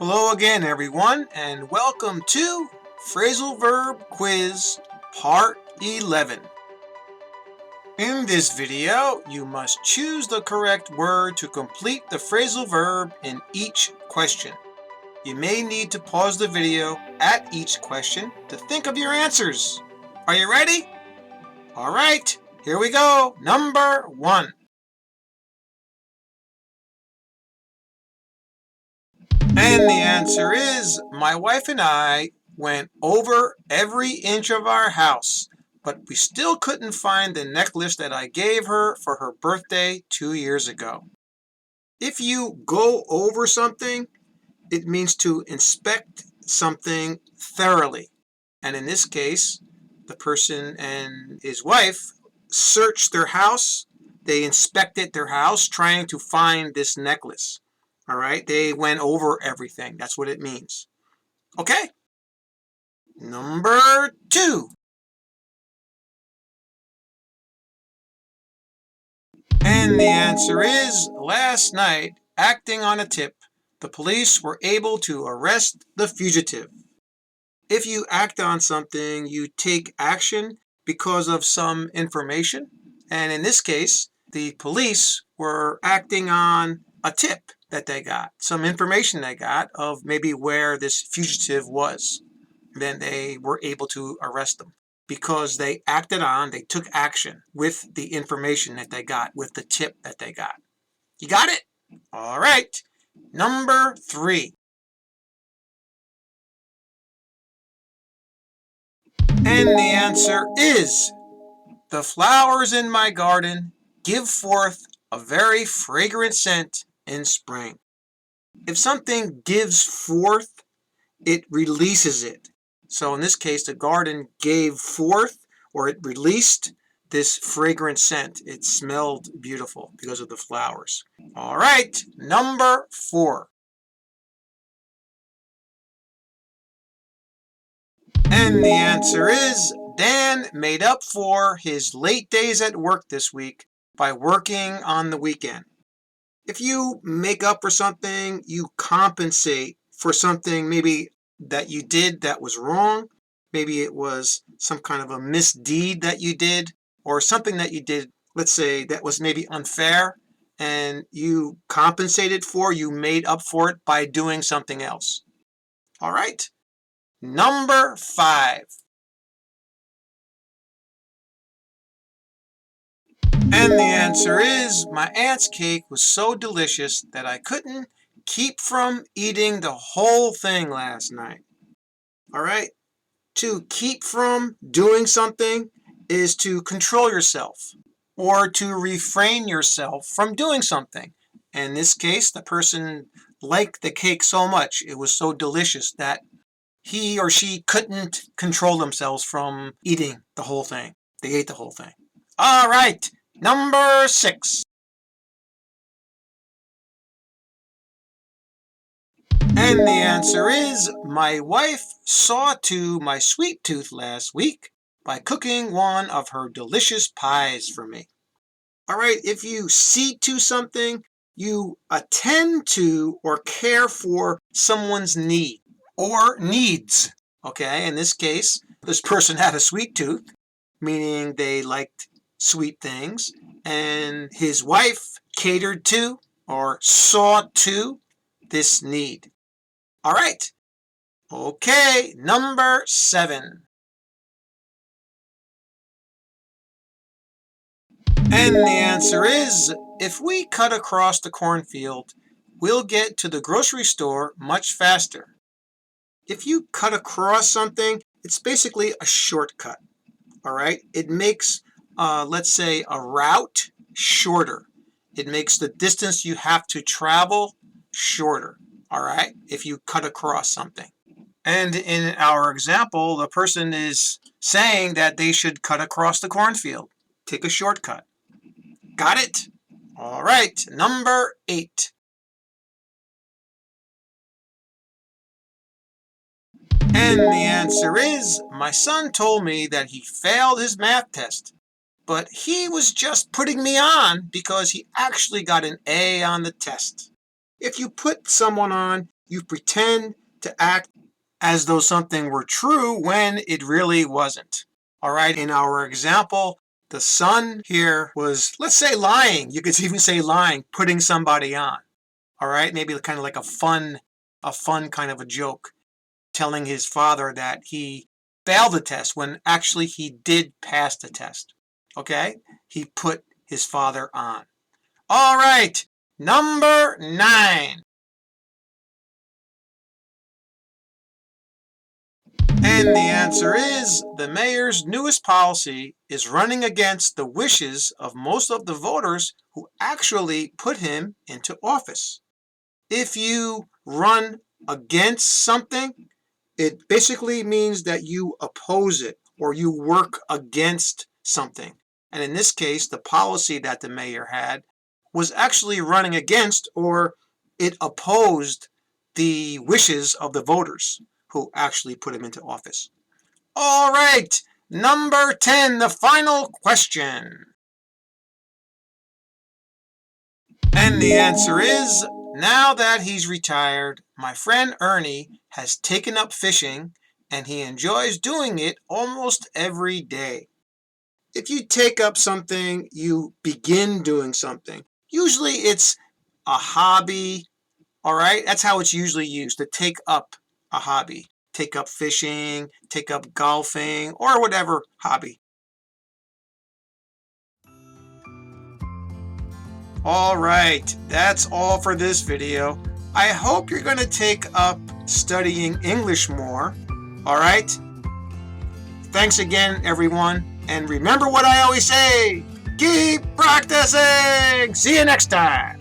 Hello again, everyone, and welcome to Phrasal Verb Quiz Part 11. In this video, you must choose the correct word to complete the phrasal verb in each question. You may need to pause the video at each question to think of your answers. Are you ready? All right, here we go. Number 1. And the answer is, my wife and I went over every inch of our house, but we still couldn't find the necklace that I gave her for her birthday 2 years ago. If you go over something, it means to inspect something thoroughly. And in this case, the person and his wife searched their house. They inspected their house trying to find this necklace. All right, they went over everything. That's what it means. Okay. Number 2. And the answer is, last night, acting on a tip, the police were able to arrest the fugitive. If you act on something, you take action because of some information. And in this case, the police were acting on a tip that they got, some information they got of maybe where this fugitive was. Then they were able to arrest them because they took action with the information that they got, with the tip that they got. You got it? All right. Number 3. And the answer is, the flowers in my garden give forth a very fragrant scent in spring. If something gives forth, it releases it. So in this case, the garden gave forth, or it released, this fragrant scent. It smelled beautiful because of the flowers. All right, number 4. And the answer is, Dan made up for his late days at work this week by working on the weekend. If you make up for something, you compensate for something maybe that you did that was wrong. Maybe it was some kind of a misdeed that you did, or something that you did, let's say, that was maybe unfair, and you compensated for, you made up for it by doing something else. All right? Number 5. And the answer is, my aunt's cake was so delicious that I couldn't keep from eating the whole thing last night. All right? To keep from doing something is to control yourself or to refrain yourself from doing something. In this case, the person liked the cake so much, it was so delicious that he or she couldn't control themselves from eating the whole thing. They ate the whole thing. All right, number 6. And the answer is, my wife saw to my sweet tooth last week by cooking one of her delicious pies for me. All right, if you see to something, you attend to or care for someone's need or needs. Okay, in this case, this person had a sweet tooth, meaning they liked sweet things, and his wife catered to or saw to this need. All right. Okay, number 7. And the answer is, if we cut across the cornfield, we'll get to the grocery store much faster. If you cut across something, it's basically a shortcut. All right. It makes, let's say, a route shorter. It makes the distance you have to travel shorter. All right. If you cut across something. And in our example, the person is saying that they should cut across the cornfield. Take a shortcut. Got it? All right. Number 8. And the answer is, my son told me that he failed his math test, but he was just putting me on because he actually got an A on the test. If you put someone on, you pretend to act as though something were true when it really wasn't. All right, in our example, the son here was, let's say, lying. You could even say lying, putting somebody on. All right, maybe kind of like a fun kind of a joke, telling his father that he failed the test when actually he did pass the test. Okay, he put his father on. All right, number 9. And the answer is the mayor's newest policy is running against the wishes of most of the voters who actually put him into office. If you run against something, it basically means that you oppose it or you work against something. And in this case, the policy that the mayor had was actually running against, or it opposed, the wishes of the voters who actually put him into office. All right, number 10, the final question. And the answer is, now that he's retired, my friend Ernie has taken up fishing and he enjoys doing it almost every day. If you take up something, you begin doing something. Usually it's a hobby, all right? That's how it's usually used, to take up a hobby. Take up fishing, take up golfing, or whatever hobby. All right, that's all for this video. I hope you're going to take up studying English more. All right? Thanks again, everyone. And remember what I always say, keep practicing. See you next time.